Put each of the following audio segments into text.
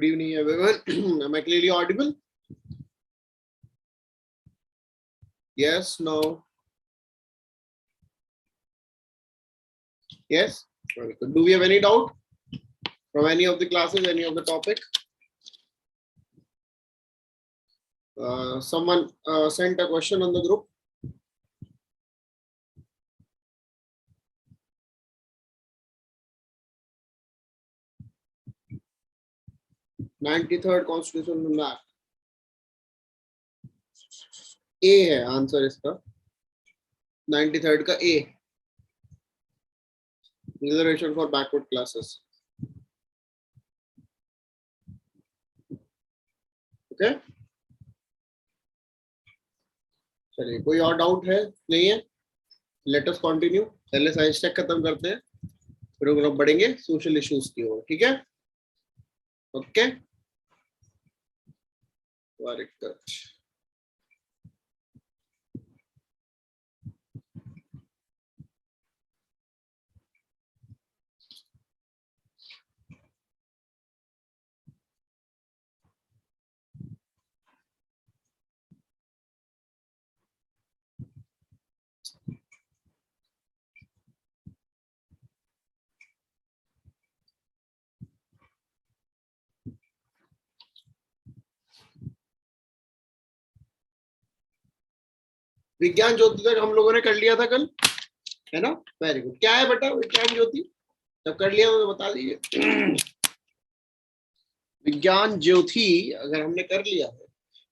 Good evening, everyone. Am I clearly audible? Yes, no. Yes? Very good. Do we have any doubt from any of the classes, any of the topic? Someone sent a question on the group. (93rd Constitutional Act. ए है answer इसका. 93rd का ए. Reservation for backward classes. Okay? चलिए, कोई और doubt है? नहीं है? Let us continue. पहले साइंस टेक खत्म करते हैं, फिर हम बढ़ेंगे सोशल इश्यूज की ओर. ठीक है? Okay, very good. विज्ञान ज्योति तक हम लोगों ने कर लिया था कल, है ना? Very good. क्या है बेटा विज्ञान ज्योति? जब कर लिया तो बता दीजिए. विज्ञान ज्योति अगर हमने कर लिया है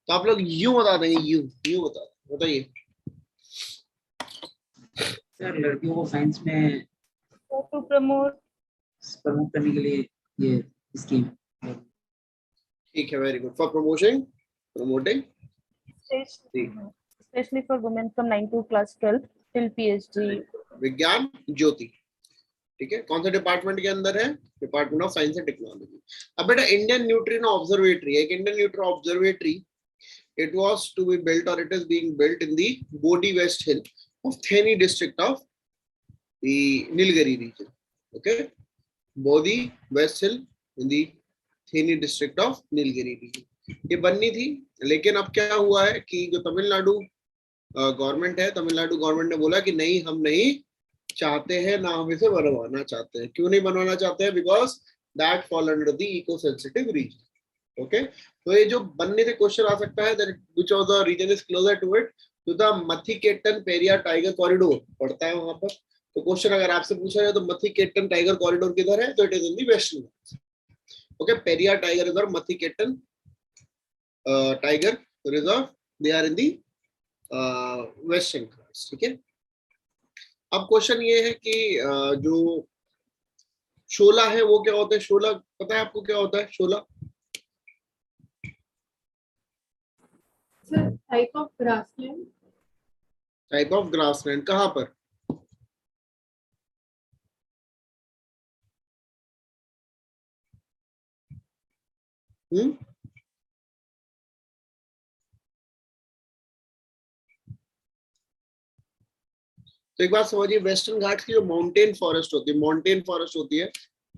तो आप लोग यूं बता देंगे. यूं बता दें. बताइए सर. लड़कियों को साइंस में to promote करने के लिए ये स्कीम. ठीक है. Very good. For promoting especially for women from 9 to class 12 till PhD. विज्ञान ज्योति. ठीक है. कौन सा डिपार्टमेंट के अंदर है? Department of science and technology. अब बेटा इंडियन न्यूट्रिनो ऑब्जर्वेटरी, एक Indian neutrino observatory, it was to be built or it is being built in the Bodhi West Hill of Theni district of the Nilgiri region. Okay, Bodhi West Hill in the Theni district of Nilgiri region. ये बननी थी, लेकिन अब क्या हुआ है कि जो तमिलनाडु गवर्नमेंट है, तमिलनाडु गवर्नमेंट ने बोला कि नहीं, हम नहीं चाहते हैं, ना हम इसे बनवाना चाहते हैं. क्यों नहीं बनवाना चाहते हैं? Because that fall under the eco sensitive region. Okay, तो ये जो बनने से क्वेश्चन आ सकता है that which of the region is closer to it, तो the Mathikettan Periyar tiger corridor पड़ता है वहां पर. तो क्वेश्चन अगर आपसे पूछा जाए तो मथिकेटन टाइगर कॉरिडोर किधर है, तो it is in the Western Ghats. Okay, Periyar tiger reserve, Mathikettan tiger reserve, they are in the Western Ghats. ठीक है. अब क्वेश्चन ये है कि जो शोला है वो क्या होता है? शोला पता है आपको क्या होता है? Shola type of grassland. Type of grassland. कहां पर? तो एक बात समझिए, वेस्टर्न घाट्स की जो माउंटेन फॉरेस्ट होती है,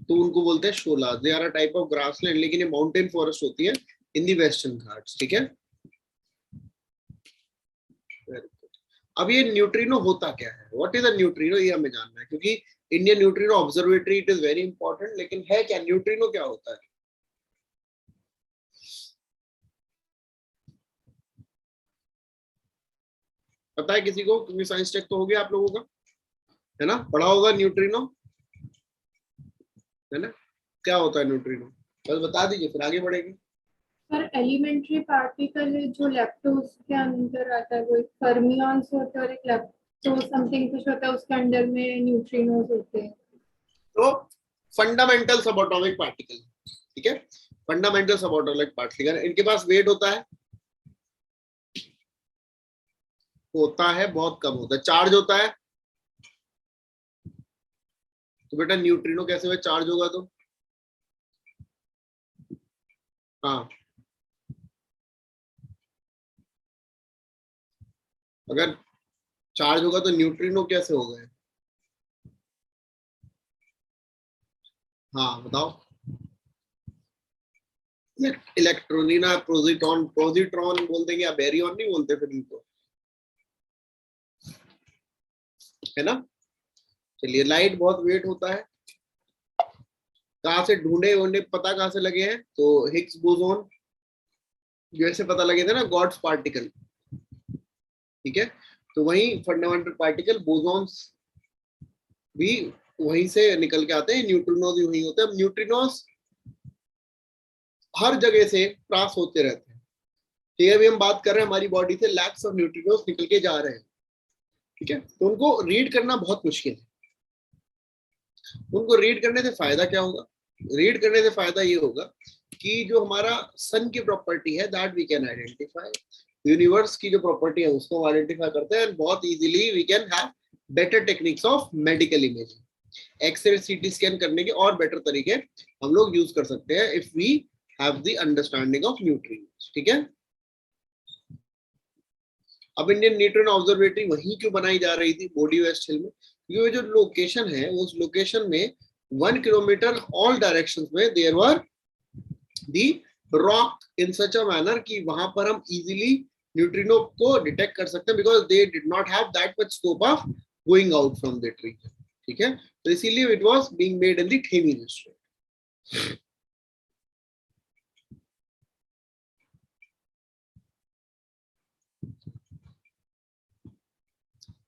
तो उनको बोलते हैं shola. They are a type of grassland, लेकिन ये माउंटेन फॉरेस्ट होती है इन दी वेस्टर्न घाट्स. ठीक है. अब ये न्यूट्रिनो होता क्या है? व्हाट इज अ न्यूट्रिनो, ये हमें जानना है, क्योंकि Indian neutrino observatory it is very important. लेकिन है क्या न्यूट्रिनो, क्या होता है? पता है किसी को? क्योंकि साइंस टेक तो हो गया आप लोगों का, है ना? पढ़ा होगा न्यूट्रिनो, है ना? क्या होता है न्यूट्रिनो? बस बता दीजिए, फिर आगे बढ़ेंगे. पर एलिमेंट्री पार्टिकल है जो लैक्टोज के अंदर आता है, वो एक फर्मियंस होता है और एक लैक्टोज समथिंग कुछ होता है, उसके अंदर में न्यूट्रिनोज होते हैं. तो फंडामेंटल सबएटॉमिक पार्टिकल. ठीक है, फंडामेंटल सबएटॉमिक पार्टिकल. इनके पास वेट होता है बहुत कम होता है. चार्ज होता है. तो बेटा न्यूट्रिनो कैसे हुआ? चार्ज होगा तो हाँ, अगर चार्ज होगा तो न्यूट्रिनो कैसे हो गए? हाँ बताओ. इलेक्ट्रॉन ना, प्रोजिट्रॉन, पॉजिट्रॉन बोल देंगे या बैरियन नहीं बोलते फिर इनको, है ना। चलिए, लाइट बहुत वेट होता है, कहाँ से ढूंढे ढूंढे पता कहाँ से लगे हैं, तो हिग्स बोसोन जैसे पता लगे थे ना, गॉड्स पार्टिकल, ठीक है, तो वही फंडामेंटल पार्टिकल बोसॉन्स भी वहीं से निकल के आते हैं, न्यूट्रिनोज भी वहीं होते हैं। न्यूट्रिनोज हर जगह से क्रॉस होते रहते हैं, ठीक है। अभी हम बात कर रहे हैं हमारी बॉडी से लैक्स ऑफ न्यूट्रिनोज निकल के जा रहे हैं, ठीक है, तो उनको रीड करना बहुत मुश्किल है। उनको रीड करने से फायदा क्या होगा? रीड करने से फायदा ये होगा कि जो हमारा सन की प्रॉपर्टी है that we can identify, universe की जो प्रॉपर्टी है उसको आइडेंटिफाई करते हैं, बहुत easily we can have better techniques of medical imaging, X-ray CT scan करने के और बेटर तरीके हम लोग यूज कर सकते हैं if we have the understanding of nutrients, ठीक है। अब इंडियन न्यूट्रिएंट ऑब्जर्वेटरी वहीं क्यों बनाई जा रही थी? बॉडी वेस्ट हिल में, क्योंकि जो लोकेशन है उस लोकेशन में 1 किलोमीटर ऑल डायरेक्शंस में there were the rock in such a manner कि वहां पर हम इजीली न्यूट्रिनो को डिटेक्ट कर सकते हैं, because they did not have that much scope of going out from that region, ठीक है। तो इसीलिए it was being made in the Theni district.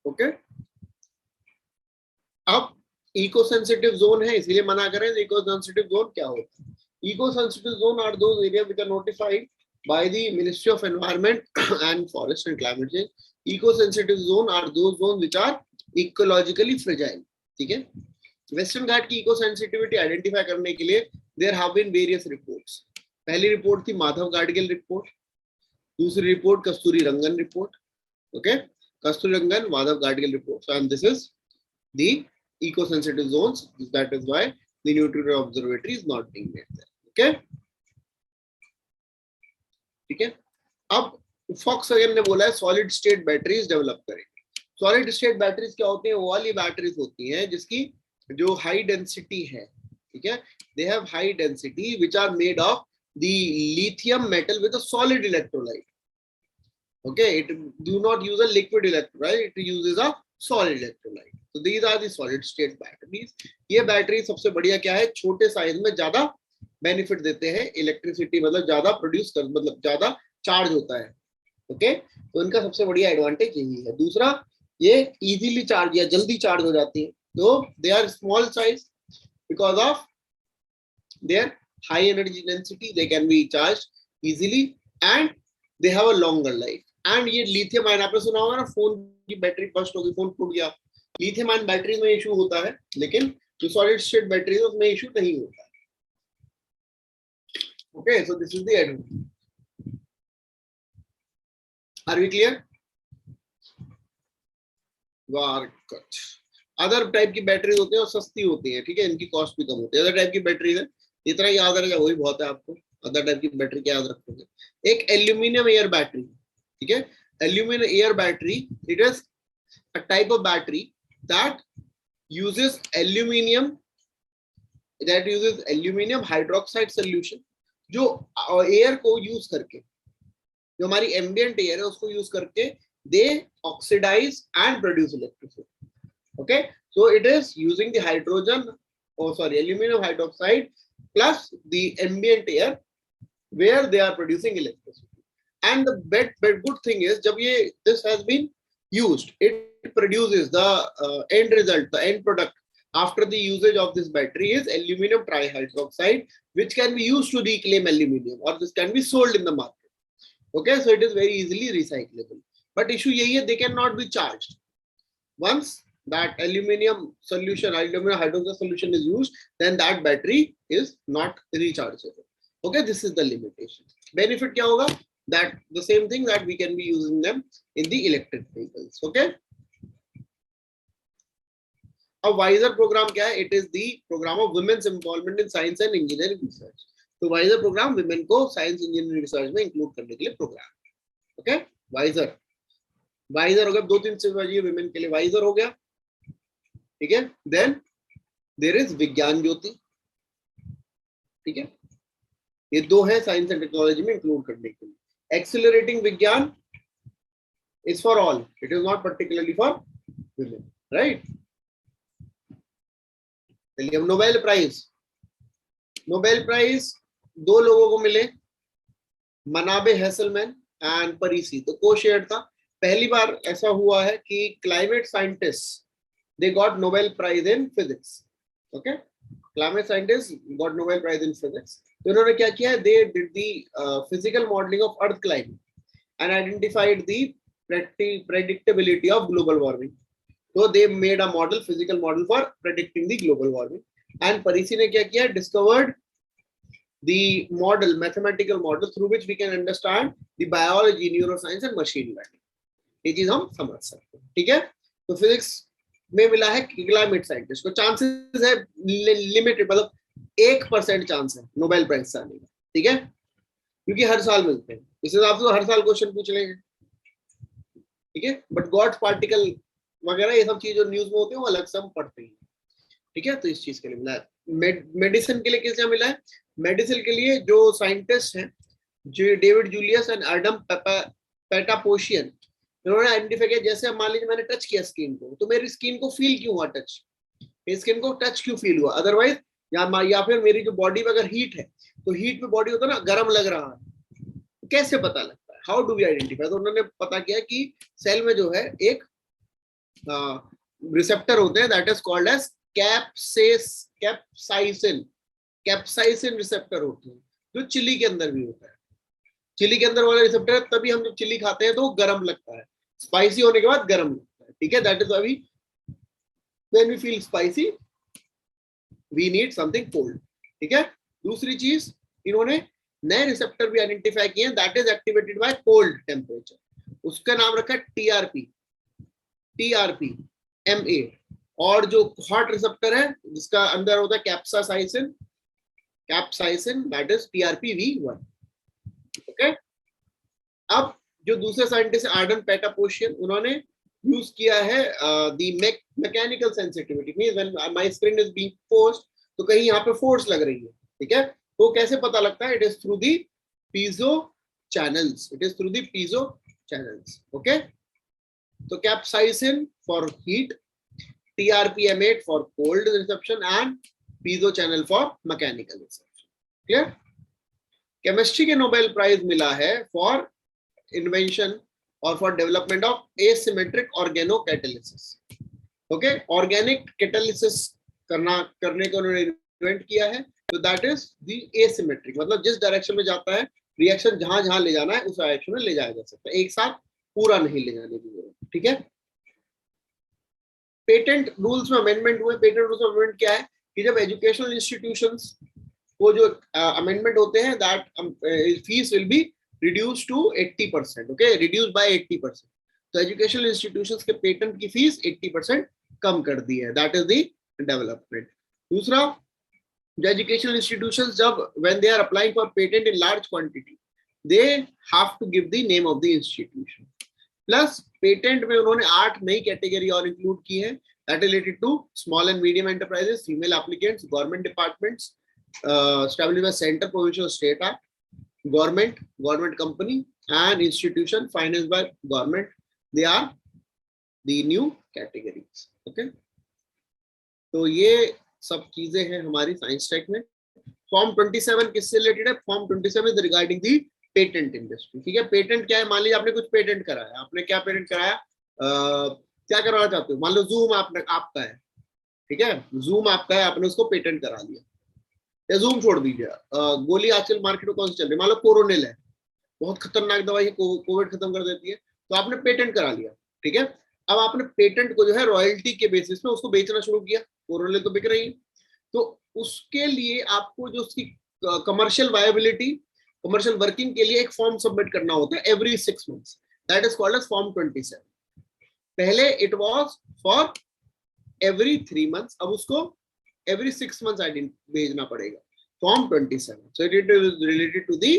Okay, अब इको सेंसिटिव जोन है इसीलिए मना करें। इको सेंसिटिव जोन क्या होता है? Eco sensitive zone are those area which are notified by the Ministry of Environment and Forest and Climate Change. Eco-sensitive zone are those zones which are ecologically fragile. ठीक है, western घाट की eco sensitivity identify करने के लिए there have been various reports. पहली report थी Madhav Gadgil report, दूसरी report Kasturirangan report, okay, Kasturirangan Madhav Gadgil report, and this is the eco sensitive zones, that is why the nutrient observatory is not being made there, okay, ठीक है। अब Volkswagen ने बोला है solid state batteries develop करेंगे। Solid state batteries क्या होती हैं? वो वाली बैटरीज होती हैं जिसकी जो हाई डेंसिटी है, ठीक है, they have high density which are made of the lithium metal with a solid electrolyte, okay, it do not use a liquid electrolyte, it uses a solid electrolyte. तो these are the solid state batteries. ये battery सबसे बढ़िया क्या है? छोटे size में ज्यादा benefit देते हैं, इलेक्ट्रिसिटी मतलब ज्यादा प्रोड्यूस कर, मतलब ज्यादा चार्ज होता है, ओके, तो इनका सबसे बढ़िया एडवांटेज यही है। दूसरा, ये इजीली चार्ज या जल्दी चार्ज हो जाती है, तो they are small size because of their high energy density, they can be charged easily and they have a longer life. And ये लिथियम आयन, आपने सुना होगा ना, फोन की बैटरी फर्स्ट होगी, फोन टूट गया, लिथियम आयन बैटरीज में इशू होता है, लेकिन जो सॉलिड स्टेट बैटरी है उसमें इशू नहीं होता है। Okay, so this is the advantage. Are we clear? Good. Other type की बैटरीज होती है और सस्ती होती है, ठीक है, इनकी कॉस्ट भी कम होती है। अदर टाइप की बैटरीज है, इतना याद रहेगा वही बहुत है आपको। अदर टाइप की बैटरी क्या याद रखोगे? एक एल्यूमिनियम एयर बैटरी, ठीक है, aluminium air battery, it is a type of battery that uses aluminium hydroxide solution, जो एयर को यूज करके, जो हमारी एम्बिएंट एयर है उसको यूज करके they oxidise and produce electricity, okay, so it is using the hydrogen aluminium hydroxide plus the ambient air where they are producing electricity. And the good thing is जब ये this has been used, it produces the end result, the end product after the usage of this battery is aluminum trihydroxide, which can be used to reclaim aluminum, or this can be sold in the market, okay, so it is very easily recyclable. But issue yahi hai, they cannot be charged. Once that aluminum solution, aluminum hydroxide solution is used, then that battery is not rechargeable, okay, this is the limitation. Benefit kya hoga? That the same thing, that we can be using them in the electric vehicles, okay. अब वाइजर programme क्या है? It is the programme of women's empowerment in science and engineering research. तो वाइजर programme women को science engineering research में include करने के लिए प्रोग्राम, ओके, वाइजर हो गया, 2-3 से बजिए वुमेन के लिए वाइजर हो गया, ठीक है। देन देयर इज विज्ञान ज्योति, ठीक है, ये दो है साइंस एंड टेक्नोलॉजी में इंक्लूड करने के लिए। एक्सिलरेटिंग विज्ञान is for all, it is not particularly for women, right. चलिए अब नोबेल प्राइज। नोबेल प्राइज दो लोगों को मिले, मनाबे हेसलमैन एंड परीसी, तो को शेयर था। पहली बार ऐसा हुआ है कि climate scientist they got Nobel Prize in physics. Okay, climate scientists got Nobel Prize in physics. तो इन्होंने क्या किया? They did the physical modeling of Earth climate and identified the predictability of global warming. So they made a model, physical model for predicting the global warming. And Parisi ने क्या किया? Discovered the model, mathematical model through which we can understand the biology, neuroscience and machine learning. ये चीज हम समझ सकते हैं, ठीक है। तो फिजिक्स में मिला है क्लाइमेट साइंटिस्ट को। चांसेस है लिमिटेड, मतलब 1% चांस है नोबेल प्राइज से आने का, ठीक है, क्योंकि हर साल मिलते हैं। इस हिसाब से तो हर साल क्वेश्चन पूछ लेंगे, ठीक है। बट गॉड्स पार्टिकल वगैरह ये सब चीज जो न्यूज में होते हैं वो अलग से हम पढ़ते हैं, ठीक है। तो इस चीज के लिए मिला है। मेडिसिन के लिए किसने मिला है? मेडिसिन के लिए जो साइंटिस्ट हैं, जो डेविड जूलियस एंड एडम पेटापोशियन, इन्होंने आइडेंटिफाई किया, जैसे मान लीजिए मैंने टच किया स्किन को, तो मेरी स्किन को फील क्यों हुआ टच, मेरी स्किन को टच क्यों फील हुआ, अदरवाइज या फिर मेरी जो बॉडी में अगर हीट है तो हीट में बॉडी होता है ना, गर्म लग रहा है, तो कैसे पता लगता है? How do we identify? तो उन्होंने पता किया कि सेल में जो है एक रिसेप्टर होते हैं, that is called as capsaicin receptor होते हैं, जो चिली के अंदर भी होता है। चिली के अंदर वाला रिसेप्टर है, तभी हम जब चिली खाते हैं तो गर्म लगता है, स्पाइसी होने के बाद गर्म लगता है, ठीक है। That is why when we feel spicy we need something cold, ठीक है। दूसरी चीज, इन्होंने नए रिसेप्टर भी आइडेंटिफाई किए हैं, that is activated by cold temperature, उसका नाम रखा टीआरपी MA। और जो हॉट रिसेप्टर है जिसका अंदर होता है capsaicin, that is TRPV1, okay. अब जो दूसरे साइंटिस्ट एडम पेटापोशियन, उन्होंने यूज किया है the mechanical sensitivity, means when my screen is being forced, तो कहीं यहाँ पे फोर्स लग रही है, ठीक है। तो कैसे पता लगता है? It is through the piezo channels, okay. तो capsaicin for heat, TRPM8 for cold reception and piezo channel for mechanical reception, clear. Chemistry के नोबेल प्राइज मिला है फॉर इन्वेंशन और for development of asymmetric organo catalysis, okay. Organic catalysis करने को उन्होंने invent किया है, तो दैट इज द एसिमेट्रिक, मतलब जिस डायरेक्शन में जाता है रिएक्शन, जहां जहां ले जाना है उस डायरेक्शन में ले जाया जा सकता है, एक साथ पूरा नहीं ले जाने की जरूरत, ठीक है। पेटेंट रूल्स में अमेंडमेंट हुए। पेटेंट रूल्स में अमेंडमेंट क्या है कि जब एजुकेशनल इंस्टीट्यूशंस को जो अमेंडमेंट होते हैं, that fees will be reduce to 80%, okay, reduce by 80%। तो एजुकेशनल इंस्टीट्यूशंस के पेटेंट की फीस 80% कम कर दी है, दैट इज द डेवलपमेंट। दूसरा, जो एजुकेशनल इंस्टीट्यूशंस जब when they are applying for patent in large quantity, they have to give the name of the institution. Plus patent में उन्होंने 8 नई कैटेगरी और इंक्लूड की है, that related to small and medium enterprises, female applicants, government departments established by center, provincial, state act, government company and institution financed by government, they are the new categories, okay। तो ये सब चीजें हैं हमारी science tech में। Form 27 किससे related है? Form 27 is regarding the patent industry, ठीक है। पेटेंट क्या है? मान लीजिए आपने कुछ पेटेंट कराया, आपने क्या पेटेंट कराया, क्या करवाना चाहते हो? मान लो जूम आपका है, ठीक है, जूम आपका है, आपने उसको पेटेंट करा लिया, या जूम छोड़ दीजिए, गोली आजकल मार्केट में कौन सी चल रही है, मान लो कोरोनिल है, बहुत खतरनाक दवाई है, कोविड खत्म कर देती है, तो आपने पेटेंट करा लिया, ठीक है। अब आपने पेटेंट को जो है रॉयल्टी के बेसिस में उसको बेचना शुरू किया, कोरोनिल तो बिक रही है, तो उसके लिए आपको जो उसकी कमर्शियल वायबिलिटी, कमर्शियल वर्किंग के लिए एक फॉर्म सबमिट करना होता है every 6 months, that is called as form 27। पहले it was for every 3 months, अब उसको every 6 months भेजना पड़ेगा, form 27। so it is related to the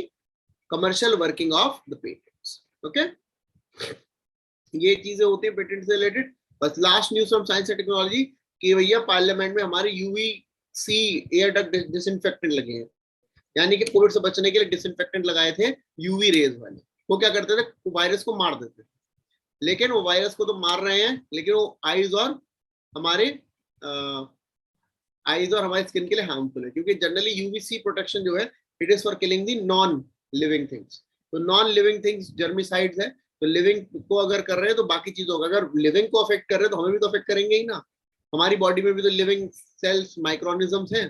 commercial working of the patents, okay। ये चीजें होती है पेटेंट से रिलेटेड। बस last news from science and technology कि भैया पार्लियामेंट में हमारे UVC एयर डक्ट डिसइंफेक्टेंट लगे हैं, यानी कि कोविड से बचने के लिए डिसइंफेक्टेंट लगाए थे यूवी रेज वाले। वो क्या करते थे, वायरस को मार देते थे, लेकिन वो वायरस को तो मार रहे हैं, लेकिन वो आईज और हमारे स्किन के लिए हार्मफुल है, क्योंकि जनरली यूवीसी प्रोटेक्शन जो है it is for killing the non living things. तो नॉन लिविंग थिंग्स जर्मिसाइड्स है, तो लिविंग को अगर कर रहे हैं तो बाकी चीजों का, अगर लिविंग को अफेक्ट कर रहे हैं तो हमें भी तो अफेक्ट करेंगे ही ना, हमारी बॉडी में भी तो लिविंग सेल्स माइक्रोऑर्गेनिजम्स हैं,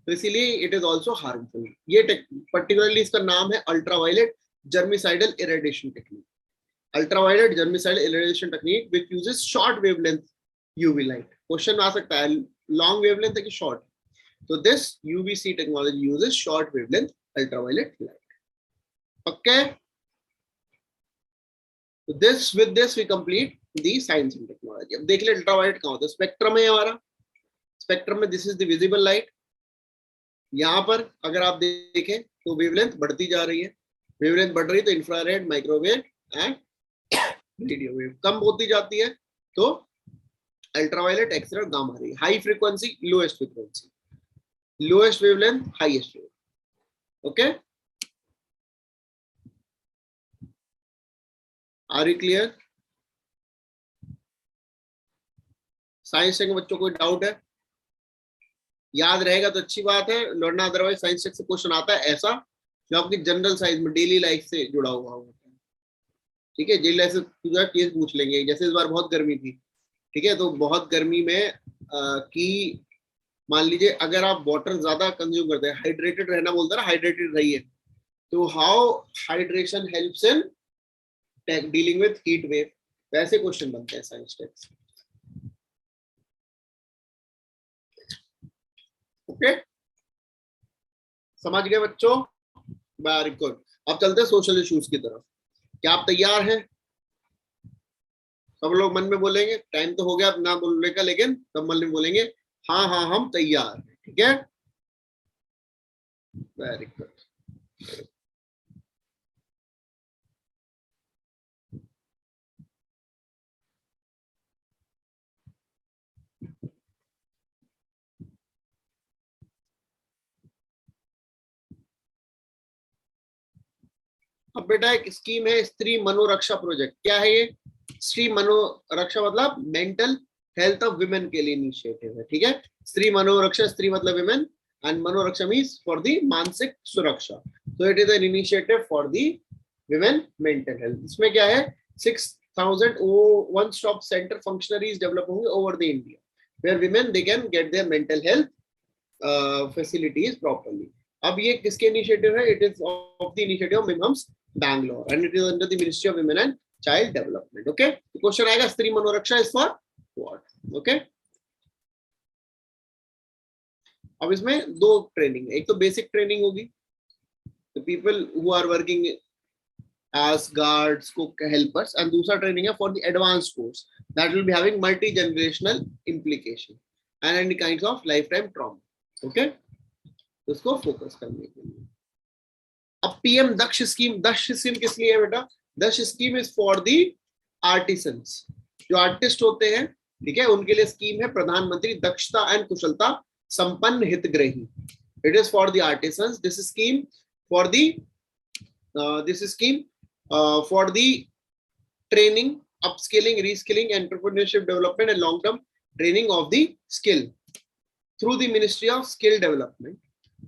तो इसीलिए इट इज ऑल्सो हार्मफुल। ये पर्टिकुलरली इसका नाम है ultraviolet germicidal irradiation technique. Ultraviolet germicidal irradiation technique which uses short wavelength UV light. Question आ सकता है लॉन्ग वेवलेंथ है कि शॉर्ट, तो this UVC technology uses short wavelength ultraviolet light. Okay, तो this with this we complete the science and technology. अब देख ले अल्ट्रावायलेट कहां होता है, स्पेक्ट्रम है हमारा, स्पेक्ट्रम में this is the visible light. यहाँ पर अगर आप देखें तो वेवलेंथ बढ़ती जा रही है, वेवलेंथ बढ़ रही है तो infrared, microwave and radio wave कम होती जाती है, तो अल्ट्रावायलेट, एक्सरे और gamma ray. High frequency, lowest frequency, lowest wavelength, highest wave. Okay, are you clear? Science के बच्चों को डाउट है? याद रहेगा तो अच्छी बात है, लड़ना अदरवाइज साइंस से क्वेश्चन आता है ऐसा जो आपकी जनरल साइंस में डेली लाइफ से जुड़ा हुआ होता है। ठीक है, डेली लाइफ से केस पूछ लेंगे, जैसे इस बार बहुत गर्मी थी, ठीक है, तो बहुत गर्मी में कि मान लीजिए अगर आप वाटर ज्यादा कंज्यूम करते हैं, हाइड्रेटेड रहना बोलता है ना, हाइड्रेटेड रहिए, तो how hydration helps in dealing with heat wave, वैसे क्वेश्चन बनते हैं साइंस टेक्स्ट। ओके, समझ गए बच्चों? Very good. अब चलते हैं सोशल इश्यूज की तरफ। क्या आप तैयार हैं? सब लोग मन में बोलेंगे, टाइम तो हो गया अब ना बोलने का, लेकिन सब मन में बोलेंगे हाँ हाँ हम तैयार हैं। ठीक है, वेरी गुड। अब बेटा एक स्कीम है स्त्री मनोरक्षा प्रोजेक्ट। क्या है ये? स्त्री मनोरक्षा मतलब मेंटल हेल्थ ऑफ विमेन के लिए इनिशिएटिव है। ठीक है, स्त्री मनोरक्षा, स्त्री मतलब विमेन, एंड मनोरक्षा मीन्स फॉर दी मानसिक सुरक्षा। तो it is an initiative for the women mental health. इसमें क्या है, 6000 one stop centre functionaries develop होंगे over the India, where women they can get their mental health facilities properly. अब ये किसके इनिशिएटिव है? It is of the initiative of मिम्स Bangalore and it is under the ministry of women and child development. Okay, question आएगा Stree Manoraksha is for what? Okay, अब इसमें दो training है, एक तो बेसिक ट्रेनिंग होगी, the people who are working as guards, cook, helpers, and दूसरा ट्रेनिंग है for the advanced course that will be having multi generational implication and any kinds of lifetime trauma. Okay, तो इसको focus करने के लिए अब PM Daksh scheme. Daksh scheme किस लिए है बेटा? Daksh scheme is for the artisans, जो आर्टिस्ट होते हैं, ठीक है, उनके लिए स्कीम है प्रधानमंत्री दक्षता एंड कुशलता संपन्न हितग्राही। It is for the artisans. This scheme for the for the training, upskilling, reskilling, entrepreneurship development and long term training of the skill through the Ministry of Skill Development.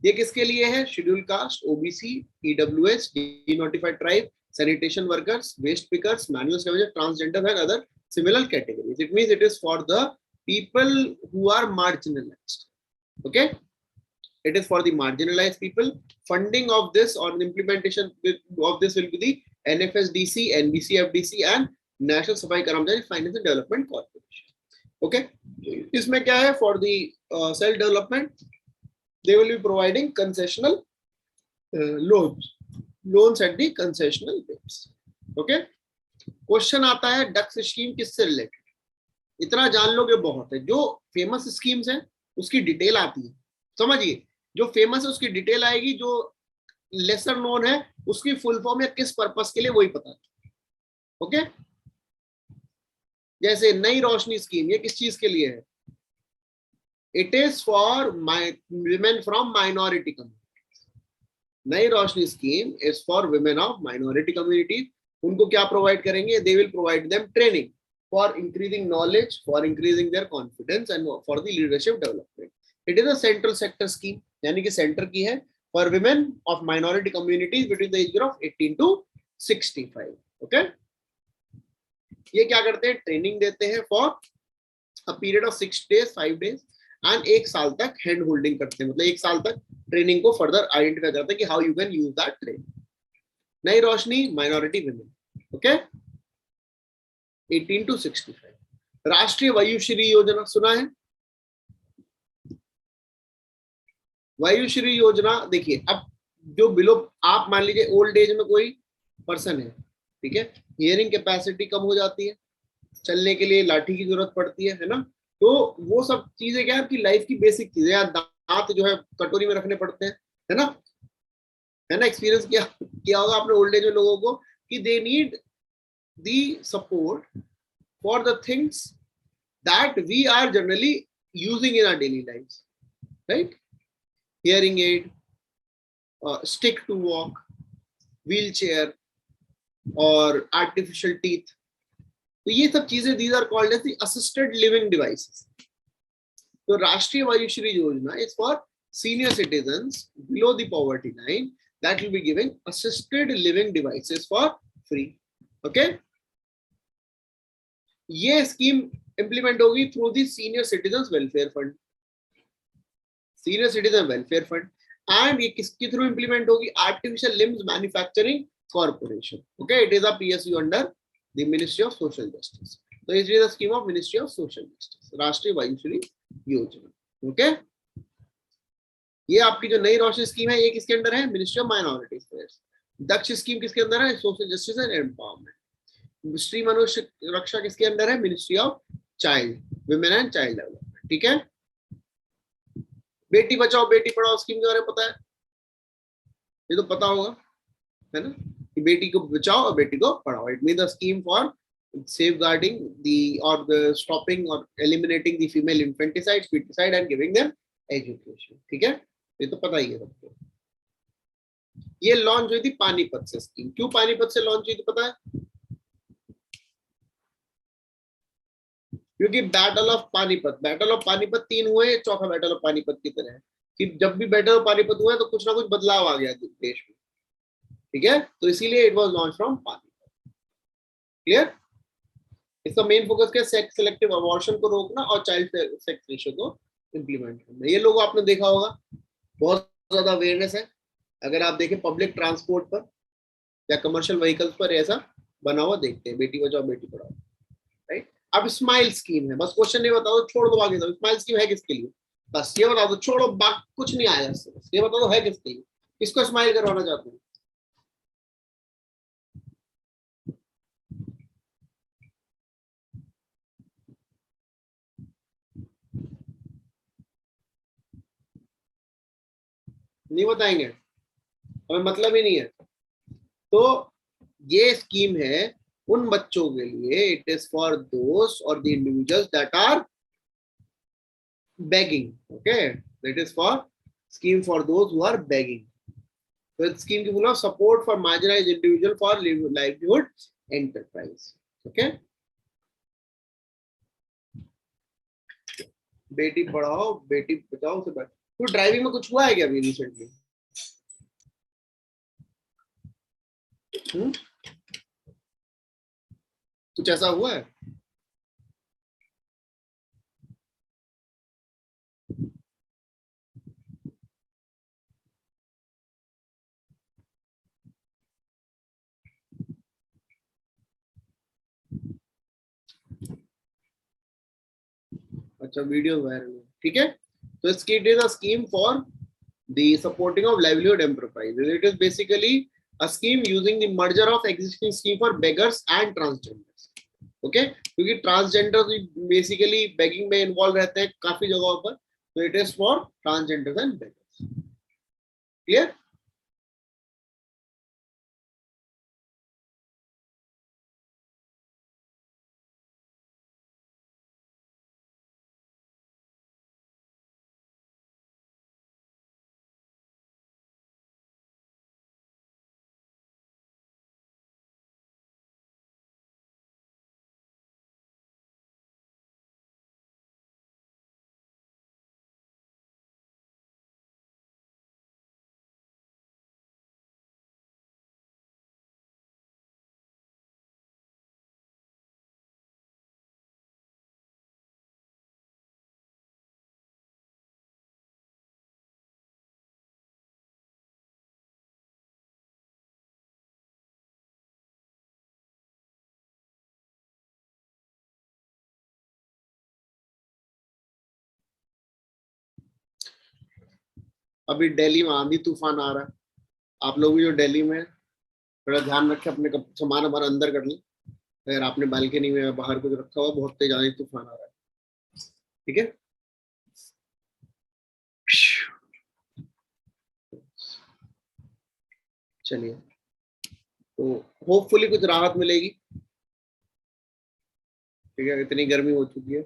ये किसके लिए है? Schedule caste, OBC, EWS, denotified tribe, sanitation workers, waste pickers, manual scavengers, transgender and other similar categories. It means it is for the people who are marginalized. Okay, it is for the marginalized people. Funding of this or the implementation of this will be the NFSDC, NBCFDC and National Safai Karamchari Finance and Development Corporation. Okay, इसमें क्या है? For the self development, they will be providing concessional loans at the concessional rates. Okay, question आता है ducks scheme किससे related? इतना जान लोगे बहुत है। जो फेमस स्कीम्स हैं उसकी डिटेल आती है, समझिए, जो फेमस है उसकी डिटेल आएगी, जो लेसर नोन है उसकी फुल फॉर्म या किस पर्पस के लिए वही पता है। ओके, जैसे नई रोशनी स्कीम, ये किस चीज के लिए है? It is for women from minority community. Nai Roshni scheme is for women of minority community. उनको क्या प्रोवाइड करेंगे? They will provide them training for increasing knowledge, for increasing their confidence and for the leadership development. It is a central sector scheme, यानी कि centre की है, for women of minority communities between the age group of 18 to 65. Okay, ये क्या करते हैं? Training देते हैं for a period of 6 days 5 days and 1 साल तक हैंड होल्डिंग करते हैं. मतलब 1 साल तक ट्रेनिंग को फर्दर आइडेंटिफाई करते हैं कि how you can use that training. Nai Roshni minority women. Okay, 18 to 65. राष्ट्रीय वयुश्री योजना सुना है? वयुश्री योजना देखिए, अब जो बिलो, आप मान लीजिए ओल्ड एज में कोई पर्सन है, ठीक है, हियरिंग कैपेसिटी कम हो जाती है, चलने के लिए लाठी की जरूरत पड़ती है ना, तो वो सब चीजें क्या है आपकी लाइफ की बेसिक चीजें, या दांत जो है कटोरी में रखने पड़ते हैं, है ना, है ना. एक्सपीरियंस किया किया होगा आपने ओल्ड एज में लोगों को कि they need the support for the things that we are generally using in our daily life, right. Hearing aid, stick to walk, wheelchair और आर्टिफिशियल टीथ. तो ये सब चीजें these are called as the assisted living devices. तो Rashtriya Vayoshri Yojana is for senior citizens below the poverty line that will be giving assisted living devices for free. Okay, ये scheme implement होगी through the senior citizens welfare fund, senior citizen welfare fund. And ये किसके through implement होगी? Artificial limbs manufacturing corporation. Okay, it is a PSU under the ministry of social justice. तो it is the scheme of ministry of social justice, Rashtriya Vayoshri योजना. Okay, ये आपकी जो नई Roshni scheme है ये किसके अंदर है? Ministry of minority affairs. Daksh scheme किसके अंदर है? Social justice and empowerment. श्री मनुष्य रक्षा किसके अंदर है? Ministry of child, women and child development. ठीक है. बेटी बचाओ बेटी पढ़ाओ स्कीम के बारे में पता है? ये तो पता होगा, है ना, कि बेटी को बचाओ और बेटी को पढ़ाओ. It mean the scheme for safeguarding the stopping or eliminating the female infanticide, feticide and giving them education. ठीक है, ये तो पता ही है सबको. ये लॉन्च हुई थी पानीपत से स्कीम. क्यों पानीपत से लॉन्च हुई थी पता है? क्योंकि बैटल ऑफ पानीपत 3 हुए, चौथा बैटल ऑफ पानीपत की तरह है कि जब भी बैटल ऑफ पानीपत हुआ है तो कुछ ना कुछ बदलाव आ गया देश में. ठीक है, तो इसीलिए it was launch from Panipat. Clear. इसका मेन फोकस क्या है? सेक्स सिलेक्टिव अबॉर्शन को रोकना और चाइल्ड सेक्स रेशियो को इंप्लीमेंट करना. ये लोगों आपने देखा होगा, बहुत ज्यादा अवेयरनेस है. अगर आप देखें पब्लिक ट्रांसपोर्ट पर या कमर्शियल व्हीकल्स पर ऐसा बना हुआ देखते हैं, बेटी बचाओ बेटी पढ़ाओ, राइट. अब स्माइल स्कीम है. बस क्वेश्चन नहीं बताओ, छोड़ दो बाकी सब. स्माइल स्कीम है किसके लिए? बस ये बता दो, छोड़ो बाकी कुछ नहीं आएगा इससे. बस ये बता दो है किसके लिए, किसको स्माइल करवाना चाहते हैं? नहीं बताएंगे, हमें मतलब ही नहीं है. तो ये स्कीम है उन बच्चों के लिए. इट इज फॉर दोस और the individuals that are begging. Okay, that is for scheme for those who are begging. So it's scheme की बोला support for marginalized individual for livelihood enterprise. Okay, Beti Padhao Beti Bachao से बात. तो ड्राइविंग में कुछ हुआ है क्या अभी रिसेंटली? कुछ ऐसा हुआ है? अच्छा, वीडियो वायरल है. ठीक है, तो इसकी it is a scheme for the supporting of livelihood enterprise. It is basically a scheme using the merger of existing scheme for beggars and transgenders. Okay, क्योंकि transgenders basically begging में involved रहते हैं काफी जगहों पर, so it is for transgenders and beggars. Clear? अभी दिल्ली में आंधी तूफान आ रहा है, आप लोग भी जो दिल्ली में, थोड़ा ध्यान रखें, अपने सामान हमारा अंदर कर लें। अगर आपने बालकनी में बाहर कुछ रखा हुआ, बहुत तेज आंधी तूफान आ रहा है, ठीक है। चलिए, तो होपफुली कुछ राहत मिलेगी, ठीक है, इतनी गर्मी हो चुकी है।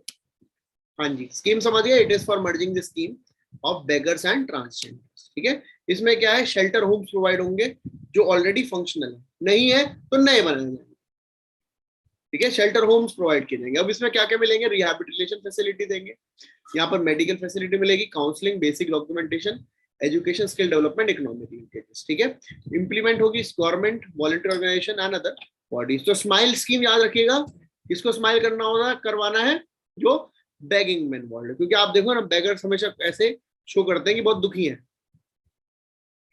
हाँ जी, स्कीम समझिए, it is for merging the scheme of beggars and transgenders, ठीक है। इसमें क्या है, शेल्टर होम्स प्रोवाइड होंगे जो ऑलरेडी फंक्शनल है, नहीं है तो नए बनाएंगे, ठीक है। शेल्टर होम्स प्रोवाइड किए जाएंगे। अब इसमें क्या क्या मिलेंगे, रिहैबिलिटेशन फैसिलिटी देंगे, यहाँ पर मेडिकल फैसिलिटी मिलेगी, counselling, basic documentation, education, skill development, economic linkages, ठीक है। इंप्लीमेंट होगी government, volunteer organisation and other bodies. तो स्माइल स्कीम याद रखिएगा, किसको स्माइल करना होगा, करवाना है, जो बेगिंग में इन्वॉल्व है, क्योंकि आप देखो ना, बेगर्स हमेशा ऐसे शो करते हैं कि बहुत दुखी है,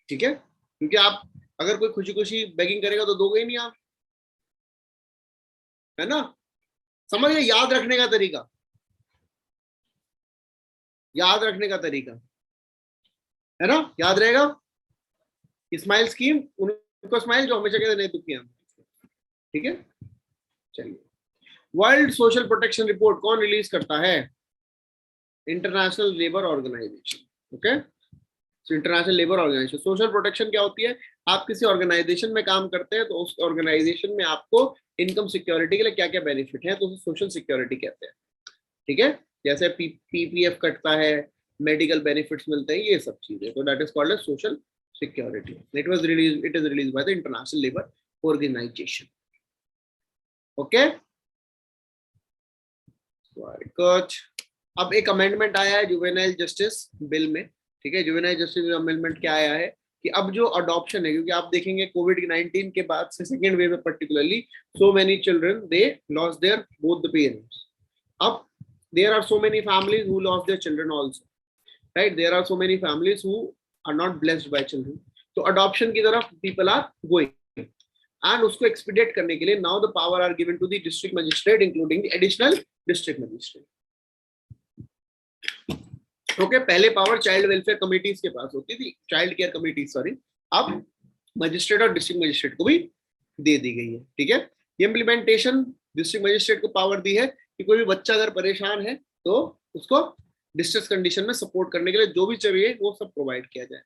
ठीक है, क्योंकि आप अगर कोई खुशी खुशी बेगिंग करेगा तो दोगे ही नहीं आप, है ना। समझिए, याद रखने का तरीका, याद रखने का तरीका, है ना, याद रहेगा। स्माइल स्कीम, उनको स्माइल जो हमेशा कहते नहीं दुखी हैं, ठीक है। चलिए, वर्ल्ड सोशल प्रोटेक्शन रिपोर्ट कौन रिलीज करता है, international labour organisation, okay. International labour organisation. Social protection क्या होती है, आप किसी ऑर्गेनाइजेशन में काम करते हैं तो उस ऑर्गेनाइजेशन में आपको इनकम सिक्योरिटी के लिए क्या क्या बेनिफिट है, तो उसे सोशल सिक्योरिटी कहते हैं, ठीक है। जैसे पीपीएफ कटता है, मेडिकल बेनिफिट्स मिलते हैं, ये सब चीजें, तो that is called as social security. It is release by the international labour organisation, okay. कुछ अब एक अमेंडमेंट आया है जुवेनाइल जस्टिस बिल में, ठीक है। जुवेनाइल जस्टिस अमेंडमेंट क्या आया है कि अब जो अडॉप्शन है, क्योंकि आप देखेंगे कोविड-19 के बाद से सेकेंड वेव में particularly so many children they lost their both the parents. अब there are so many families who lost their children also, right? There are so many families who are not blessed by children, तो adoption की तरफ people are going, and उसको expedite करने के लिए now the power are given to the district magistrate including the additional district magistrate, okay। पहले power child welfare committees के पास होती थी, चाइल्ड केयर कमिटीज, सॉरी, अब मजिस्ट्रेट और डिस्ट्रिक्ट मजिस्ट्रेट को भी दे दी गई है, ठीक है। इम्प्लीमेंटेशन डिस्ट्रिक्ट मजिस्ट्रेट को पावर दी है कि कोई भी बच्चा अगर परेशान है तो उसको डिस्ट्रेस कंडीशन में सपोर्ट करने के लिए जो भी चाहिए वो सब प्रोवाइड किया जाए।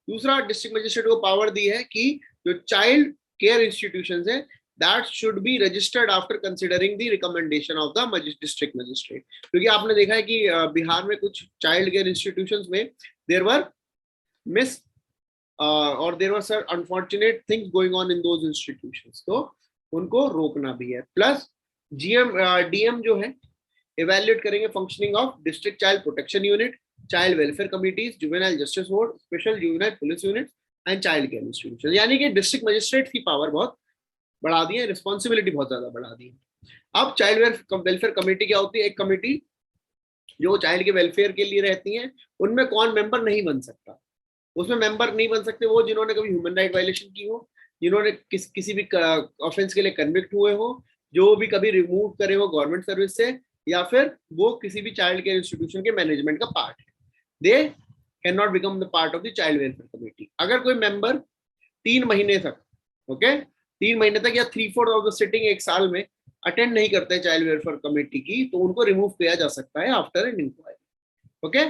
दूसरा, डिस्ट्रिक्ट मजिस्ट्रेट को पावर दी है कि जो चाइल्ड केयर इंस्टीट्यूशंस है that should be registered after considering the recommendation of the district magistrate, क्योंकि आपने देखा है कि बिहार में कुछ चाइल्ड केयर इंस्टीट्यूशंस में there were miss or there were some unfortunate things going on in those institutions, तो उनको रोकना भी है। प्लस डीएम जो है इवेल्युएट करेंगे functioning of district child protection unit, child welfare committees, juvenile justice board, special juvenile police unit and child care institution. यानी कि डिस्ट्रिक्ट मजिस्ट्रेट की पावर बहुत बढ़ा दी है, रिस्पॉन्सिबिलिटी बहुत ज्यादा बढ़ा दी है। अब चाइल्ड वेलफेयर कमेटी क्या होती है, एक कमेटी जो चाइल्ड के वेलफेयर के लिए रहती है, उनमें कौन मेंबर नहीं बन सकता, उसमें मेंबर नहीं बन सकते वो जिन्होंने कभी ह्यूमन राइट वायलेशन की हो, जिन्होंने किसी भी ऑफेंस के लिए कन्विक्ट हुए हो, जो भी कभी रिमूव करे हो गवर्नमेंट सर्विस से, या फिर वो किसी भी चाइल्ड केयर इंस्टीट्यूशन के मैनेजमेंट का पार्ट है, they can not become the part of the child welfare committee. अगर कोई मेंबर 3 महीने तक, ओके, 3 महीने तक या 3/4 ऑफ द सिटिंग एक साल में अटेंड नहीं करते चाइल्ड वेलफेयर कमेटी की, तो उनको रिमूव किया जा सकता है आफ्टर एन इंक्वायरी, ओके।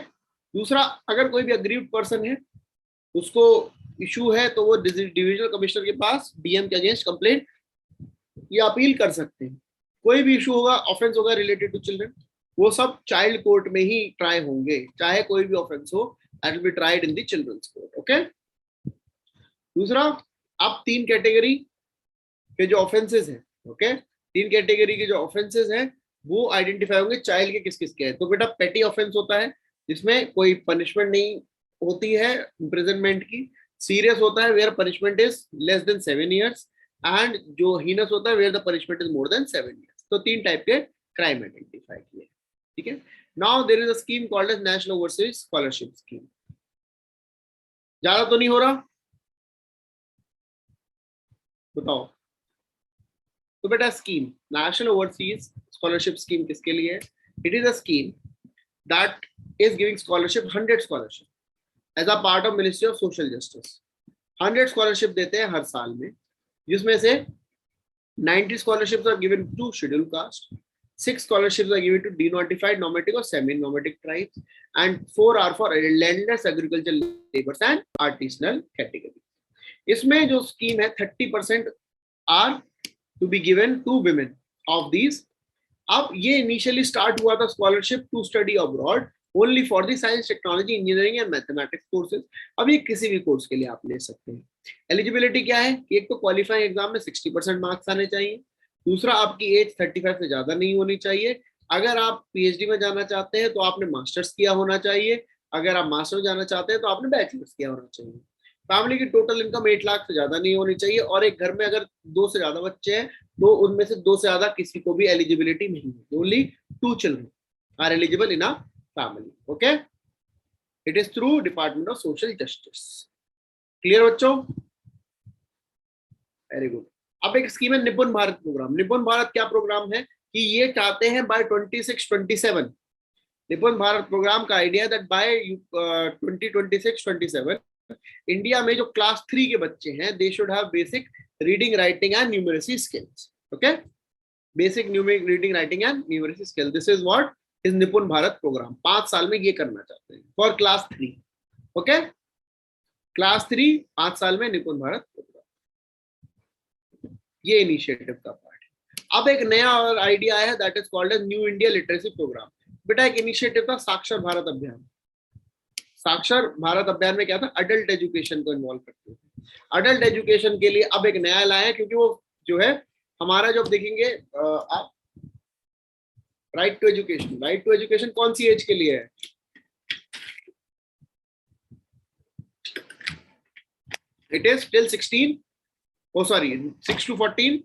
दूसरा, अगर कोई भी अग्रीव्ड पर्सन है, उसको इशू है, तो वो डिविजनल कमिश्नर के पास डीएम के अगेंस्ट कंप्लेंट या अपील कर सकते हैं। कोई भी इशू होगा, ऑफेंस होगा रिलेटेड टू चिल्ड्रन, वो सब चाइल्ड कोर्ट में ही ट्राई होंगे, चाहे कोई भी ऑफेंस हो, that will be tried in the children's court, okay. दूसरा, अब 3 कैटेगरी के जो ऑफेंसेस हैं, ओके, 3 कैटेगरी के जो ऑफेंसेस हैं वो आइडेंटिफाई होंगे चाइल्ड के किस किस के हैं। तो बेटा, पेटी ऑफेंस होता है जिसमें कोई पनिशमेंट नहीं होती है इम्प्रिजनमेंट की, सीरियस होता है where punishment is less than 7 years, and जो हीनस होता है where the punishment is more than 7 years। तो 3 टाइप के क्राइम आइडेंटिफाई किए, ठीक है। Now there is a scheme called as national overseas scholarship scheme. ज्यादा तो नहीं हो रहा, बताओ। तो बेटा, scheme national overseas scholarship scheme किसके लिए है? It is a scheme that is giving scholarship, 100 scholarship as a part of ministry of social justice. 100 scholarship देते हैं हर साल में, जिसमें से 90 scholarships are given to scheduled caste, 6 scholarships are given to denotified, nomadic or semi-nomadic tribes, and 4 are for landless, agricultural laborers and artisanal category. इसमें जो scheme है 30% are to be given to women of these. अब ये initially start हुआ था scholarship to study abroad only for the science, technology, engineering and mathematics courses. अब ये किसी भी कोर्स के लिए आप ले सकते हैं। एलिजिबिलिटी क्या है कि एक तो क्वालिफाइंग एग्जाम में 60% मार्क्स आने चाहिए, दूसरा आपकी एज 35 से ज्यादा नहीं होनी चाहिए, अगर आप पीएचडी में जाना चाहते हैं तो आपने मास्टर्स किया होना चाहिए, अगर आप मास्टर जाना चाहते हैं तो आपने बैचलर्स किया होना चाहिए, फैमिली की टोटल इनकम 8 लाख से ज्यादा नहीं होनी चाहिए, और एक घर में अगर 2 से ज्यादा बच्चे हैं तो उनमें से 2 से ज्यादा किसी को भी एलिजिबिलिटी नहीं है। Only 2 children are eligible in a family. Okay, it is through department of social justice. Clear बच्चों? Very good. अब एक स्कीम है निपुण भारत प्रोग्राम। निपुण भारत क्या प्रोग्राम है कि ये चाहते हैं बाय 26-27, निपुण भारत प्रोग्राम का आइडिया दैट बाय 2026-27 इंडिया में जो क्लास 3 के बच्चे हैं they should have basic reading, writing and numeracy skills. Okay, basic reading, writing and numeracy skill, this is what is निपुण भारत प्रोग्राम। 5 साल में ये करना चाहते हैं फॉर क्लास 3। ओके, क्लास 3 5 साल में निपुण भारत प्रोग्राम, ये इनिशिएटिव का पार्ट है। अब एक नया और आइडिया है that is called as new India literacy programme. बेटा एक इनिशिएटिव था साक्षर भारत अभियान। साक्षर भारत अभियान में क्या था, अडल्ट एजुकेशन को इन्वॉल्व करते थे। अडल्ट एजुकेशन के लिए अब एक नया लाया है, क्योंकि वो जो है हमारा जो देखेंगे आप right to education, right to education कौन सी एज के लिए है? It is till 16, oh sorry 6 to 14।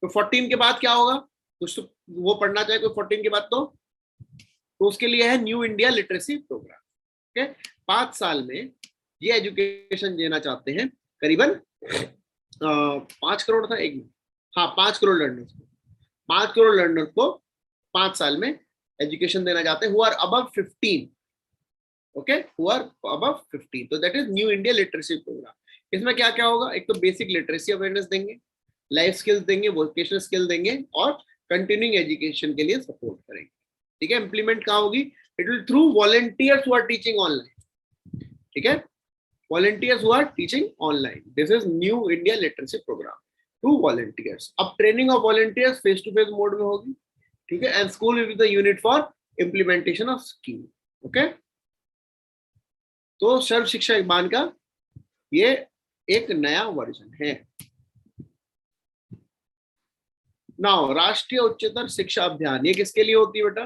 तो 14 के बाद क्या होगा, कुछ तो वो पढ़ना चाहे कोई 14 के बाद, तो उसके लिए है new India literacy programme. Okay, 5 साल में ये एजुकेशन देना चाहते हैं करीबन 5 करोड़ था एक में, हाँ 5 करोड़ लर्नर्स को, 5 करोड़ लर्नर्स को 5 साल में एजुकेशन देना चाहते हैं who are above 15। Okay, who are above 15, तो that is new India literacy programme. इसमें क्या क्या होगा, एक तो बेसिक लिटरेसी अवेयरनेस देंगे, लाइफ स्किल्स देंगे, वोकेशनल स्किल देंगे, और कंटिन्यूइंग एजुकेशन के लिए सपोर्ट करेंगे। ठीक है, इंप्लीमेंट कहाँ होगी, it will through volunteers who are teaching online. ठीक है, volunteers who are teaching online, this is new India literacy programme to volunteers. अब training of volunteers face to face mode में होगी। ठीक है, and school will be the unit for implementation of scheme. Okay, तो सर्व शिक्षा अभियान का ये एक नया वर्जन है। नाउ राष्ट्रीय उच्चतर शिक्षा अभियान, ये किसके लिए होती है बेटा?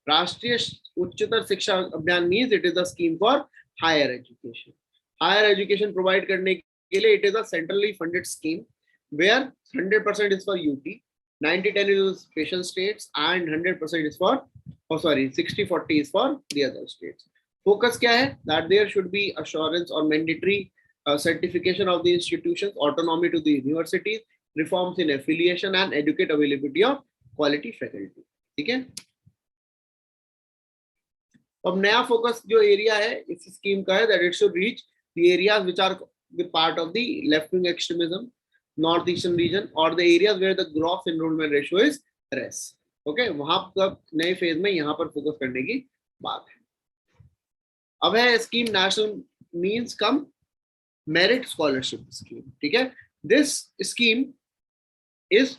राष्ट्रीय Uchchatar Shiksha Abhiyan means it is the scheme for higher education. Higher education provide करने के लिए it is a centrally funded scheme where 100% is for UT, 90-10 is special states, and 100% is for, oh sorry, 60-40 is for the other states. Focus क्या है? That there should be assurance or mandatory certification of the institutions, autonomy to the universities, reforms in affiliation and adequate availability of quality faculty. ठीक है, अब नया focus जो area है इस scheme का है that it should reach the areas which are the part of the left wing extremism, northeastern region, or the areas where the gross enrollment ratio is less. Okay, वहां पर नए phase में यहाँ पर फोकस करने की बात है। अब है scheme national means cum merit scholarship scheme. ठीक है, this scheme is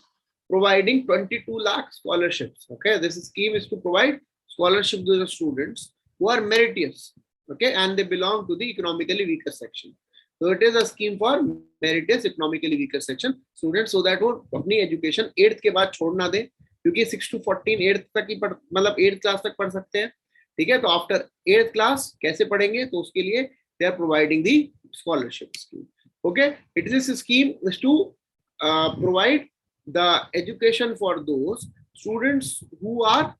providing 22 lakh scholarships. Okay, this scheme is to provide scholarship to the students who are meritorious, okay, and they belong to the economically weaker section. So it is a scheme for meritorious economically weaker section students, so that वो अपनी education 8th के बाद छोड़ ना दे, क्योंकि 6 to 14 8th तक ही पढ़, मतलब 8th क्लास तक पढ़ सकते हैं। ठीक है, तो आफ्टर 8th क्लास कैसे पढ़ेंगे, तो उसके लिए they are providing the scholarship scheme. Okay, it is a scheme is to provide the education for those students who are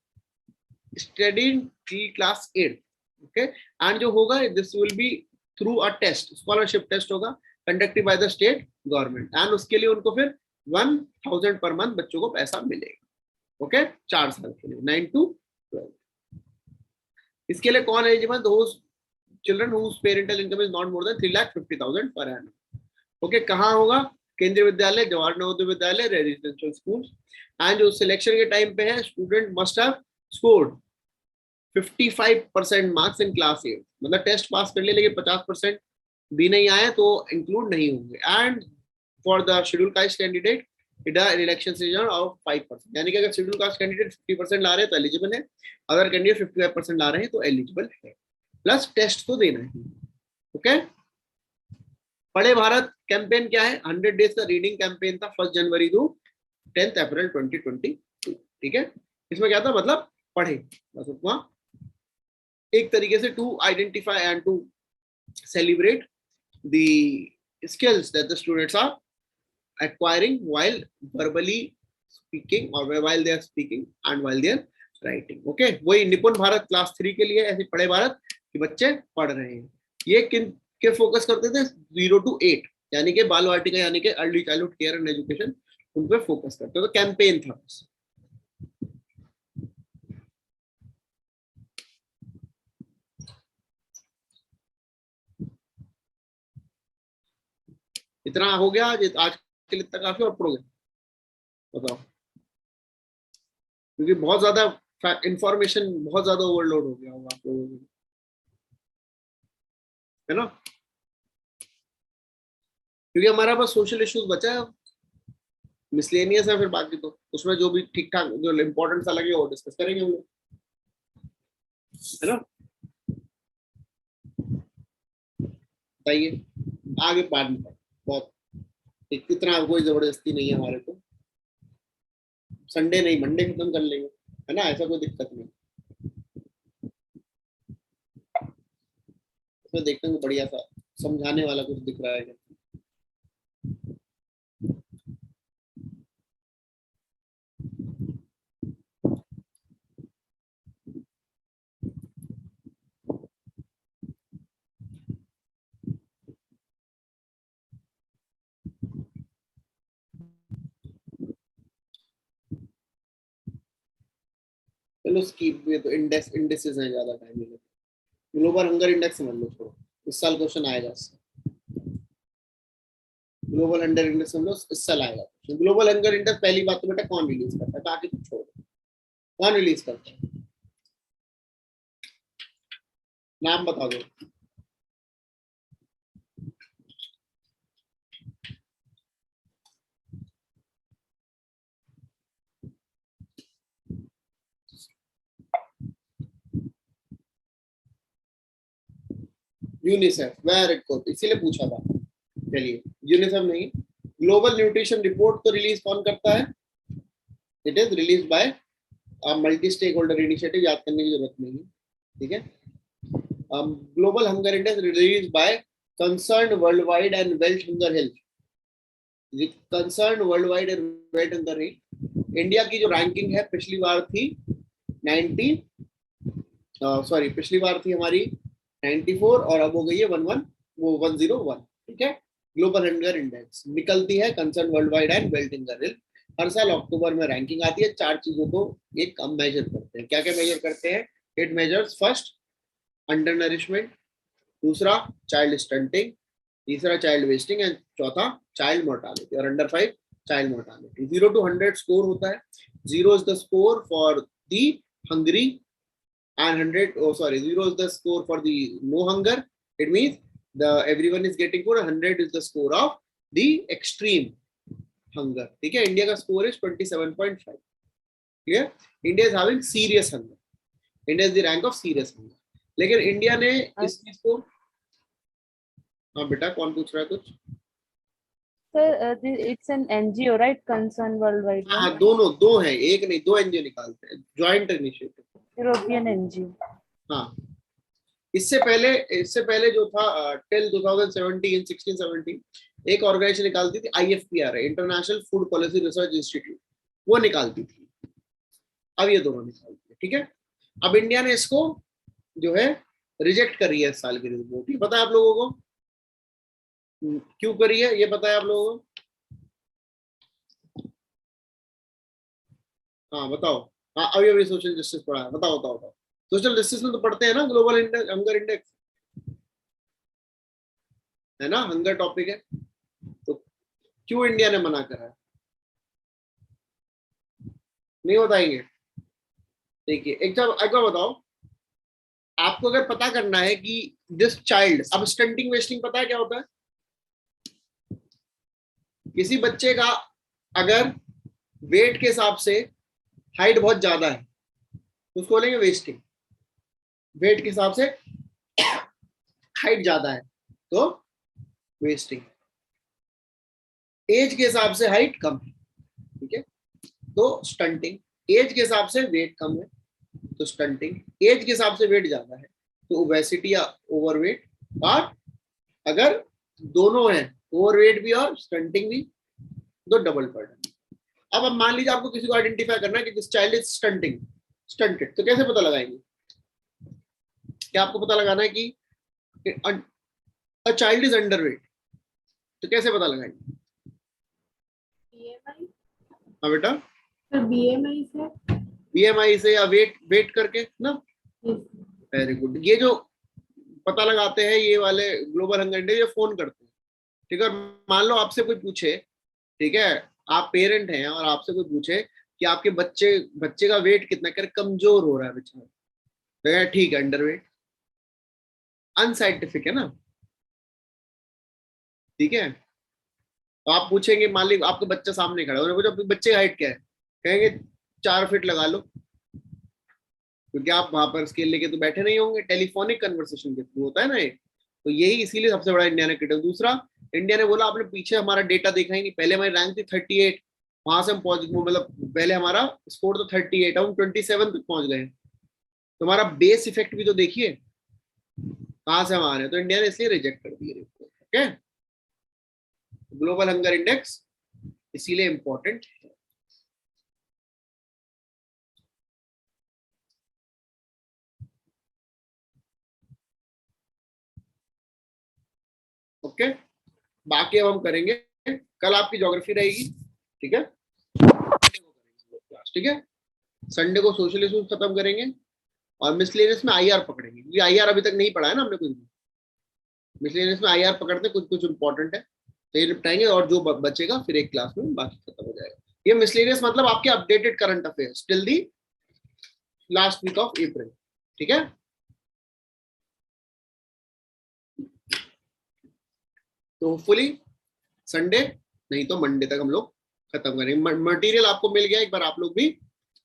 studying till class 8. Okay, and जो होगा this will be through a test, scholarship test होगा conducted by the state government, and उसके लिए उनको फिर 1000 per month बच्चों को पैसा मिलेगा। ओके, 4 साल के लिए 9 to 12। इसके लिए कौन eligible? those children whose parental income is not more than 3,50,000 per annum. Okay, कहाँ होगा? केंद्रीय विद्यालय, Jawahar Navodaya Vidyalaya, residential school. And जो सिलेक्शन के टाइम पे है, student must have scored 55% marks in class 8, मतलब टेस्ट पास कर लिए लेकिन 50% भी नहीं आए तो इंक्लूड नहीं होंगे। And for the schedule caste candidate relaxation सीजन ऑफ 5%, यानी कि अगर शेड्यूल कास्ट कैंडिडेट 50% ला रहे हैं तो एलिजिबल है, अगर कैंडिडेट 55% ला रहे हैं तो एलिजिबल है, प्लस टेस्ट तो देना है। ओके, पढ़े भारत कैंपेन क्या है? 100 डेज का रीडिंग कैंपेन था 1 जनवरी टू 10 अप्रैल 2022। ठीक है, इसमें क्या था? मतलब पढ़े, बस उतना एक तरीके से to identify and to celebrate the skills that the students are acquiring while verbally speaking or while they are speaking and while they are writing. Okay, वही निपुण भारत क्लास 3 के लिए ऐसे पढ़े भारत कि बच्चे पढ़ रहे हैं। ये किन के फोकस करते थे? 0 to 8, यानी कि बाल वाटिका यानी कि early childhood care and education, उन पे फोकस करते थे। तो कैंपेन था बस। इतना हो गया आज के लिए, इतना काफी और पढ़ोगे? बताओ, क्योंकि बहुत ज्यादा इंफॉर्मेशन, बहुत ज्यादा ओवरलोड हो गया होगा आप लोगों को, है ना? क्योंकि हमारा पास सोशल इश्यूज बचा है, मिसलेनियस है, फिर बाकी तो उसमें जो भी ठीक ठाक जो इम्पोर्टेंट सा लगे वो डिस्कस करेंगे हम लोग, है ना? बताइए आगे बाद में, बहुत इतना कोई जबरदस्ती नहीं है हमारे को, संडे नहीं मंडे खत्म कर लेंगे, है ना? ऐसा कोई दिक्कत नहीं। इसमें देखते हैं बढ़िया सा समझाने वाला कुछ दिख रहा है। चलो स्कीप में तो इंडेक्सेस हैं, ज्यादा टाइम नहीं लगता। ग्लोबल हंगर इंडेक्स समझ लो, छोड़ो, इस साल क्वेश्चन आएगा इससे। ग्लोबल हंगर इंडेक्स समझ लो, इस साल आएगा। ग्लोबल हंगर इंडेक्स पहली बात तो बेटा कौन रिलीज करता है? बाकी तो छोड़ो, कौन रिलीज करता है? नाम बता दो। यूनिसेफ, वेरी गुड, इसीलिए पूछा था। चलिए, यूनिसेफ नहीं, ग्लोबल न्यूट्रिशन रिपोर्ट तो रिलीज कौन करता है? It is release by multi stakeholder initiative, याद करने की जरूरत नहीं है। ठीक है, global hunger index release by concern world wide and wealth hunger health, concern world wide and wealth hunger health. India की जो रैंकिंग है पिछली बार थी 90, सॉरी पिछली बार थी हमारी 94 और अब हो गई है 101। ठीक है, ग्लोबल हंगर इंडेक्स निकलती है Concern world wide and wealth hunger health, हर साल अक्टूबर में रैंकिंग आती है। 4 चीजों को एक कम मेजर करते हैं। क्या क्या मेजर करते हैं? It measures first under nourishment, दूसरा चाइल्ड स्टंटिंग, तीसरा चाइल्ड वेस्टिंग एंड चौथा चाइल्ड मोर्टालिटी और under 5 child mortality. 0 to 100 score होता है। 0 is the score for the hungry and 0 is the score for the no hunger. It means everyone is getting food. 100 is the score of the extreme hunger. ठीक है, India का score is 27.5. Clear? India is having serious hunger. India is the rank of serious hunger. लेकिन India ने इस चीज को, हाँ बेटा कौन पूछ रहा है कुछ? Sir, it's an NGO, right? Concern worldwide. हाँ, दोनों दो हैं, एक नहीं, 2 एनजीओ निकालते हैं, ज्वाइंट इनिशिएटिव, European NGO. हाँ। इससे पहले जो था टिल 2017 एक ऑर्गेनाइजेशन निकालती थी, IFPR, international food policy research institute, वो निकालती थी। अब ये दोनों निकालती है। ठीक है, अब इंडिया ने इसको जो है रिजेक्ट करी है इस साल की रिपोर्ट। ये पता है आप लोगों को क्यों करी है? ये पता है आप लोगों को? हाँ बताओ। हाँ, अभी सोशल जस्टिस पढ़ा है, बताओ। सोशल जस्टिस में तो पढ़ते हैं ना ग्लोबल हंगर इंडेक्स। है ना, हंगर टॉपिक है, तो क्यों इंडिया ने मना करा है? नहीं बताएंगे? देखिए एक बार बताओ, आपको अगर पता करना है कि दिस चाइल्ड, अब स्टंटिंग वेस्टिंग पता है क्या होता है? किसी बच्चे का अगर वेट के हिसाब से हाइट बहुत ज्यादा है तो उसको बोलेंगे वेस्टिंग। वेट के हिसाब से हाइट ज्यादा है तो वेस्टिंग। एज के हिसाब से हाइट कम है, ठीक है, तो स्टंटिंग। एज के हिसाब से वेट कम है तो स्टंटिंग। एज के हिसाब से वेट ज्यादा है तो ओबेसिटी या ओवरवेट। और अगर दोनों है, ओवरवेट भी और स्टंटिंग भी, तो डबल बर्डन। अब मान लीजिए आपको किसी को आइडेंटिफाई करना है कि this child is stunting, stunted, तो कैसे पता लगाएंगे? क्या आपको पता लगाना है कि अ चाइल्ड इज अंडरवेट, तो कैसे पता लगाएंगे? BMI हाँ बेटा, सर, BMI से। बीएमआई से या वेट करके ना। Yes. Very good. ये जो पता लगाते हैं ये वाले ग्लोबल हंगर इंडेक्स, ये फोन करते हैं, ठीक है। और मान लो आपसे कोई पूछे, ठीक है, आप पेरेंट हैं और आपसे कोई पूछे कि आपके बच्चे का वेट कितना, कर कमजोर हो रहा है बेचारा, तो ठीक है अंडरवेट। अनसाइंटिफिक है ना, ठीक है। तो आप पूछेंगे, मान लीजिए आपका बच्चा सामने खड़ा है, उन्होंने पूछा बच्चे की हाइट क्या है, कहेंगे 4 फीट लगा लो, क्योंकि आप वहां पर स्केल लेके तो बैठे नहीं होंगे, टेलीफोनिक कन्वर्सेशन के थ्रू होता है ना ये। तो यही इसीलिए सबसे बड़ा इंडिया ने क्रिटिक। दूसरा, इंडिया ने बोला आपने पीछे हमारा डेटा देखा ही नहीं, पहले हमारी रैंक थी 38, वहां से हम पहुंच, मतलब पहले हमारा स्कोर तो 38, हम 27 तक पहुंच गए। तो हमारा बेस इफेक्ट भी तो देखिए कहां से हम आ रहे हैं। तो इंडिया ने इसलिए रिजेक्ट कर दिया report. Okay, global hunger index इसीलिए इंपॉर्टेंट है। ओके, बाकी अब हम करेंगे, कल आपकी ज्योग्राफी रहेगी, ठीक है, ठीक है। संडे को सोशल इश्यूज खत्म करेंगे और मिसलेनियस में आईआर पकड़ेंगे, क्योंकि आईआर अभी तक नहीं पढ़ा है ना हमने कुछ भी। मिसलेनियस में आईआर पकड़ते कुछ कुछ इंपॉर्टेंट है, तो ये निपटाएंगे, और जो बचेगा फिर एक क्लास में बाकी खत्म हो जाएगा। ये मिसलेनियस मतलब आपके updated current affairs till the last week of April, ठीक है। तो होपफुली संडे नहीं तो मंडे तक हम लोग खत्म करेंगे। मटेरियल आपको मिल गया, एक बार आप लोग भी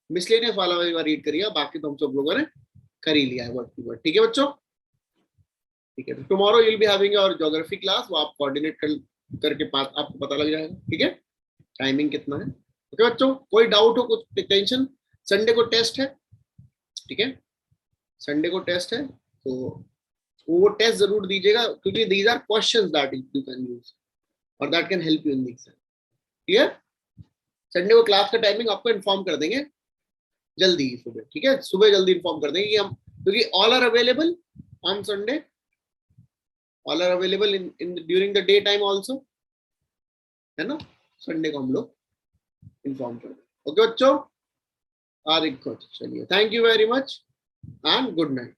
मिसलेनियस वाला एक बार रीड करिए, बाकी तो हम सब लोगों ने कर ही लिया है वर्ड टू वर्ड, ठीक है बच्चों, ठीक है। Tomorrow you will be having your geography class, वो आप कोऑर्डिनेट करके आपको पता लग जाएगा, ठीक है, टाइमिंग कितना है। ओके बच्चों, कोई डाउट हो, कुछ टेंशन? संडे को टेस्ट है, ठीक है, संडे को टेस्ट है, तो वो टेस्ट जरूर दीजिएगा, क्योंकि these are questions that you can use और that can help you in the exam, clear. Sunday को क्लास का टाइमिंग आपको इन्फॉर्म कर देंगे जल्दी सुबह, ठीक है, सुबह जल्दी इन्फॉर्म कर देंगे कि हम, क्योंकि all are available on Sunday, all are available in during the day time also, है ना। संडे को हम लोग इन्फॉर्म कर देंगे। ओके बच्चों, चलिए, thank you very much and good night.